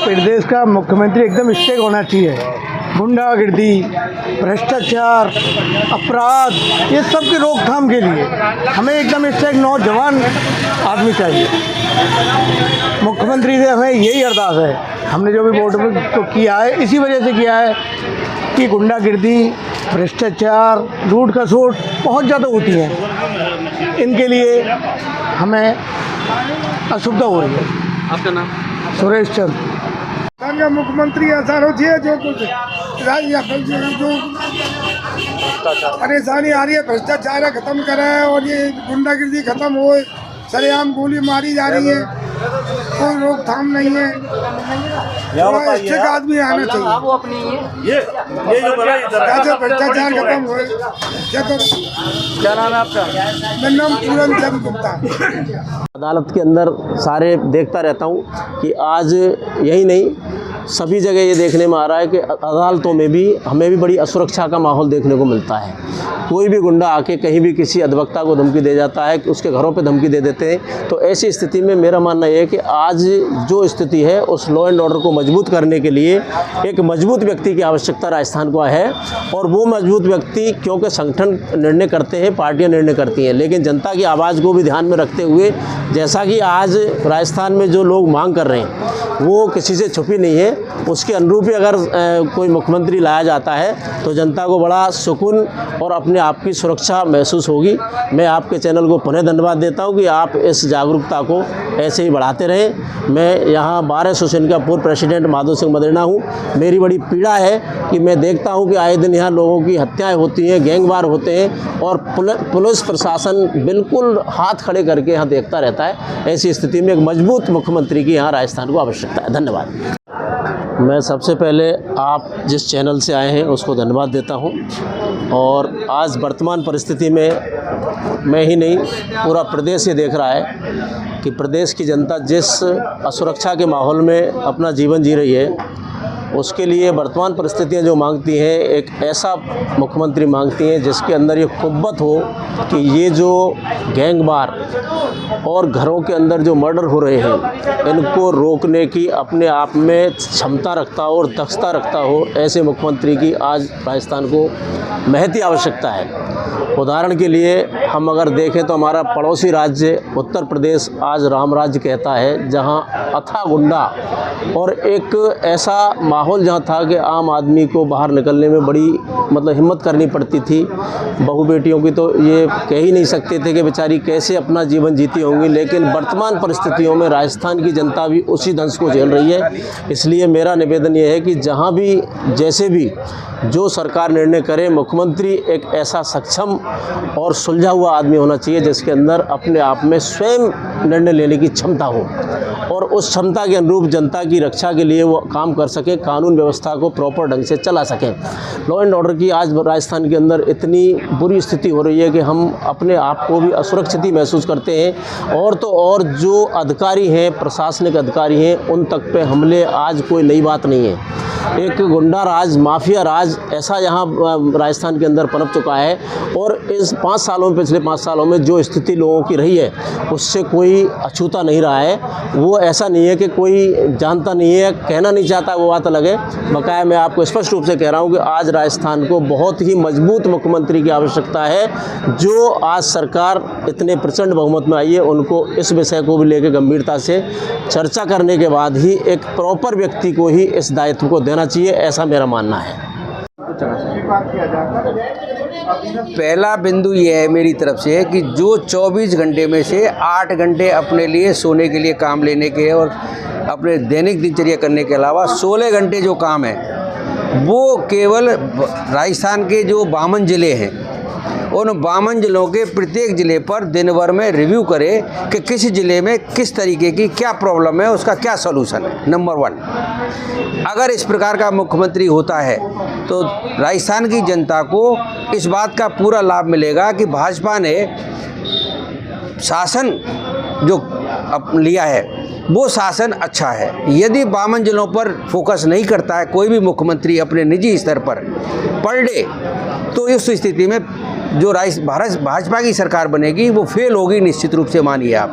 प्रदेश का मुख्यमंत्री एकदम स्ट्रिक्ट होना चाहिए। गुंडागर्दी, भ्रष्टाचार, अपराध, ये सब की रोकथाम के लिए हमें एकदम स्ट्रिक्ट नौजवान आदमी चाहिए। मुख्यमंत्री से हमें यही अरदास है। हमने जो भी वोट तो किया है इसी वजह से किया है कि गुंडागर्दी, भ्रष्टाचार, लूट खसोट बहुत ज़्यादा होती है, इनके लिए हमें असुविधा हो रही है। आपका नाम? सुरेश चंद। का मुख्यमंत्री ऐसा होती है जो कुछ जो परेशानी आ रही है, भ्रष्टाचार खत्म करे और ये गुंडागर्दी खत्म हो। सरेआम गोली मारी जा रही है, कोई रोकथाम नहीं है। इससे आदमी आना चाहिए, ये जो बना कैसे भ्रष्टाचार खत्म हो। क्या नाम है आपका? मेरा नाम पूरन चंद गुप्ता। अदालत के अंदर सारे देखता रहता हूँ कि आज यही नहीं सभी जगह ये देखने में आ रहा है कि अदालतों में भी हमें भी बड़ी असुरक्षा का माहौल देखने को मिलता है। कोई भी गुंडा आके कहीं भी किसी अधिवक्ता को धमकी दे जाता है, कि उसके घरों पे धमकी दे देते हैं। तो ऐसी स्थिति में मेरा मानना ये है कि आज जो स्थिति है उस लॉ एंड ऑर्डर को मजबूत करने के लिए एक मजबूत व्यक्ति की आवश्यकता राजस्थान को है। और वो मजबूत व्यक्ति, क्योंकि संगठन निर्णय करते हैं, पार्टियाँ निर्णय करती हैं, लेकिन जनता की आवाज़ को भी ध्यान में रखते हुए, जैसा कि आज राजस्थान में जो लोग मांग कर रहे हैं वो किसी से छुपी नहीं है, उसके अनुरूप ही अगर कोई मुख्यमंत्री लाया जाता है तो जनता को बड़ा सुकून और अपने आप की सुरक्षा महसूस होगी। मैं आपके चैनल को पुनः धन्यवाद देता हूं कि आप इस जागरूकता को ऐसे ही बढ़ाते रहें। मैं यहाँ बार एसोसिएशन का पूर्व प्रेसिडेंट माधव सिंह मदेरणा हूँ। मेरी बड़ी पीड़ा है कि मैं देखता हूँ कि आए दिन यहाँ लोगों की हत्याएँ होती हैं, गैंगवार होते हैं और पुलिस प्रशासन बिल्कुल हाथ खड़े करके यहाँ देखता रहता है। ऐसी स्थिति में एक मजबूत मुख्यमंत्री की यहाँ राजस्थान को आवश्यकता है। धन्यवाद। मैं सबसे पहले आप जिस चैनल से आए हैं उसको धन्यवाद देता हूं। और आज वर्तमान परिस्थिति में मैं ही नहीं पूरा प्रदेश ये देख रहा है कि प्रदेश की जनता जिस असुरक्षा के माहौल में अपना जीवन जी रही है, उसके लिए वर्तमान परिस्थितियां जो मांगती हैं, एक ऐसा मुख्यमंत्री मांगती हैं जिसके अंदर ये कुव्वत हो कि ये जो गैंगवार और घरों के अंदर जो मर्डर हो रहे हैं इनको रोकने की अपने आप में क्षमता रखता हो और दक्षता रखता हो, ऐसे मुख्यमंत्री की आज राजस्थान को महती आवश्यकता है। उदाहरण के लिए हम अगर देखें तो हमारा पड़ोसी राज्य उत्तर प्रदेश आज राम राज्य कहता है, जहां अथाह गुंडा और एक ऐसा माहौल जहां था कि आम आदमी को बाहर निकलने में बड़ी हिम्मत करनी पड़ती थी। बहू बेटियों की तो ये कह ही नहीं सकते थे कि बेचारी कैसे अपना जीवन जीती होंगी, लेकिन वर्तमान परिस्थितियों में राजस्थान की जनता भी उसी दंश को झेल रही है। इसलिए मेरा निवेदन ये है कि जहाँ भी जैसे भी जो सरकार निर्णय करे, मुख्यमंत्री एक ऐसा सक्षम और सुलझा हुआ आदमी होना चाहिए जिसके अंदर अपने आप में स्वयं निर्णय लेने की क्षमता हो और उस क्षमता के अनुरूप जनता की रक्षा के लिए वो काम कर सके, कानून व्यवस्था को प्रॉपर ढंग से चला सकें। लॉ एंड ऑर्डर की आज राजस्थान के अंदर इतनी बुरी स्थिति हो रही है कि हम अपने आप को भी असुरक्षित ही महसूस करते हैं। और तो और जो अधिकारी हैं, प्रशासनिक अधिकारी हैं, उन तक पे हमले आज कोई नई बात नहीं है। एक गुंडा राज, माफिया राज ऐसा यहाँ राजस्थान के अंदर पनप चुका है। और इस 5 सालों में, पिछले 5 सालों में जो स्थिति लोगों की रही है उससे कोई अछूता नहीं रहा है। वो ऐसा नहीं है कि कोई जानता नहीं है, कहना नहीं चाहता, वो बात अलग है। बकाया मैं आपको स्पष्ट रूप से कह रहा हूँ कि आज राजस्थान को बहुत ही मजबूत मुख्यमंत्री की आवश्यकता है। जो आज सरकार इतने प्रचंड बहुमत में आई है, उनको इस विषय को भी लेकर गंभीरता से चर्चा करने के बाद ही एक प्रॉपर व्यक्ति को ही इस दायित्व को देना चाहिए, ऐसा मेरा मानना है। पहला बिंदु यह है मेरी तरफ से कि जो 24 घंटे में से 8 घंटे अपने लिए सोने के लिए काम लेने के और अपने दैनिक दिनचर्या करने के अलावा 16 घंटे जो काम है वो केवल राजस्थान के जो 52 ज़िले हैं, उन 52 ज़िलों के प्रत्येक ज़िले पर दिन भर में रिव्यू करे कि किस ज़िले में किस तरीके की क्या प्रॉब्लम है, उसका क्या सलूशन है। नंबर 1, अगर इस प्रकार का मुख्यमंत्री होता है तो राजस्थान की जनता को इस बात का पूरा लाभ मिलेगा कि भाजपा ने शासन जो लिया है वो शासन अच्छा है। यदि 52 ज़िलों पर फोकस नहीं करता है कोई भी मुख्यमंत्री अपने निजी स्तर पर डे, तो इस स्थिति में जो भाजपा की सरकार बनेगी वो फेल होगी निश्चित रूप से, मानिए आप।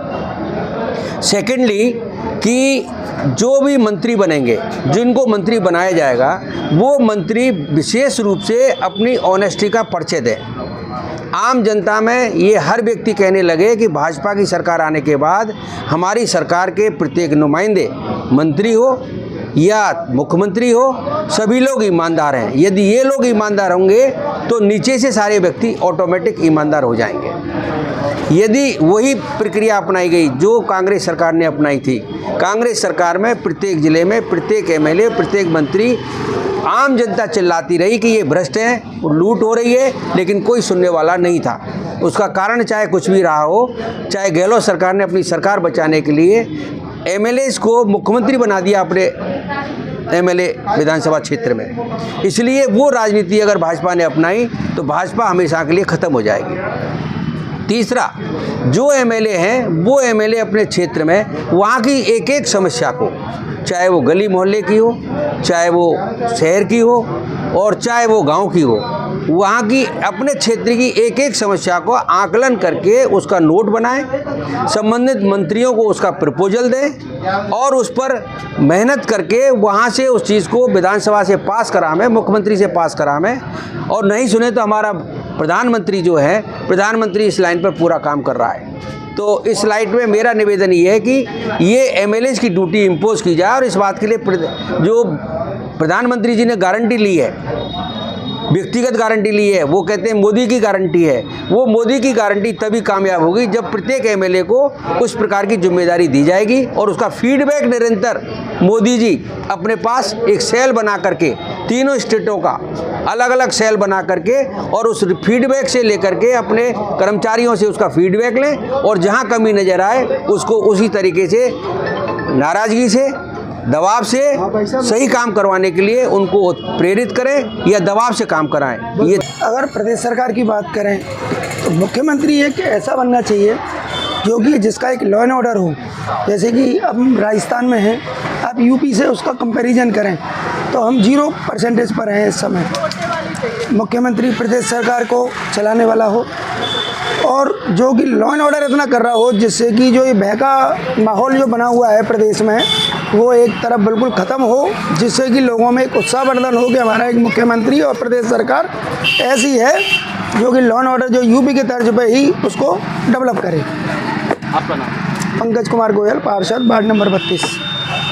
सेकेंडली कि जो भी मंत्री बनेंगे, जिनको मंत्री बनाया जाएगा, वो मंत्री विशेष रूप से अपनी ऑनेस्टी का परिचय दें। आम जनता में ये हर व्यक्ति कहने लगे कि भाजपा की सरकार आने के बाद हमारी सरकार के प्रत्येक नुमाइंदे, मंत्री हो या मुख्यमंत्री हो, सभी लोग ईमानदार हैं। यदि ये लोग ईमानदार होंगे तो नीचे से सारे व्यक्ति ऑटोमेटिक ईमानदार हो जाएंगे। यदि वही प्रक्रिया अपनाई गई जो कांग्रेस सरकार ने अपनाई थी, कांग्रेस सरकार में प्रत्येक जिले में प्रत्येक एमएलए, प्रत्येक मंत्री, आम जनता चिल्लाती रही कि ये भ्रष्ट हैं, लूट हो रही है, लेकिन कोई सुनने वाला नहीं था। उसका कारण चाहे कुछ भी रहा हो, चाहे गहलोत सरकार ने अपनी सरकार बचाने के लिए एमएलएस को मुख्यमंत्री बना दिया अपने एमएलए विधानसभा क्षेत्र में, इसलिए वो राजनीति अगर भाजपा ने अपनाई तो भाजपा हमेशा के लिए ख़त्म हो जाएगी। तीसरा, जो एमएलए हैं वो एमएलए अपने क्षेत्र में वहाँ की एक एक समस्या को, चाहे वो गली मोहल्ले की हो, चाहे वो शहर की हो और चाहे वो गांव की हो, वहाँ की अपने क्षेत्र की एक एक समस्या को आकलन करके उसका नोट बनाएं, संबंधित मंत्रियों को उसका प्रपोजल दें और उस पर मेहनत करके वहाँ से उस चीज़ को विधानसभा से पास करावें, मुख्यमंत्री से पास करावें। और नहीं सुने तो हमारा प्रधानमंत्री जो है, प्रधानमंत्री इस लाइन पर पूरा काम कर रहा है। तो इस लाइट में मेरा निवेदन ये है कि ये एमएलएस की ड्यूटी इम्पोज की जाए और इस बात के लिए जो प्रधानमंत्री जी ने गारंटी ली है, व्यक्तिगत गारंटी ली है, वो कहते हैं मोदी की गारंटी है, वो मोदी की गारंटी तभी कामयाब होगी जब प्रत्येक एमएलए को उस प्रकार की जिम्मेदारी दी जाएगी और उसका फीडबैक निरंतर मोदी जी अपने पास एक सेल बना करके, तीनों स्टेटों का अलग अलग सेल बना करके और उस फीडबैक से लेकर के अपने कर्मचारियों से उसका फीडबैक लें और जहां कमी नज़र आए उसको उसी तरीके से, नाराज़गी से, दबाव से सही काम करवाने के लिए उनको प्रेरित करें या दबाव से काम कराएं। ये अगर प्रदेश सरकार की बात करें तो मुख्यमंत्री एक ऐसा बनना चाहिए जो कि जिसका एक लॉ एंड ऑर्डर हो। जैसे कि अब हम राजस्थान में हैं, आप यूपी से उसका कंपैरिजन करें तो हम 0% पर हैं इस समय। मुख्यमंत्री प्रदेश सरकार को चलाने वाला हो और जो कि लॉ एंड ऑर्डर इतना कर रहा हो जिससे कि जो ये बहका माहौल जो बना हुआ है प्रदेश में वो एक तरफ बिल्कुल ख़त्म हो, जिससे कि लोगों में एक उत्साहवर्धन हो कि हमारा एक मुख्यमंत्री और प्रदेश सरकार ऐसी है जो कि लॉ एंड ऑर्डर जो यूपी के तर्ज पे ही उसको डेवलप करे। आपका नाम? पंकज कुमार गोयल, पार्षद, वार्ड नंबर 32।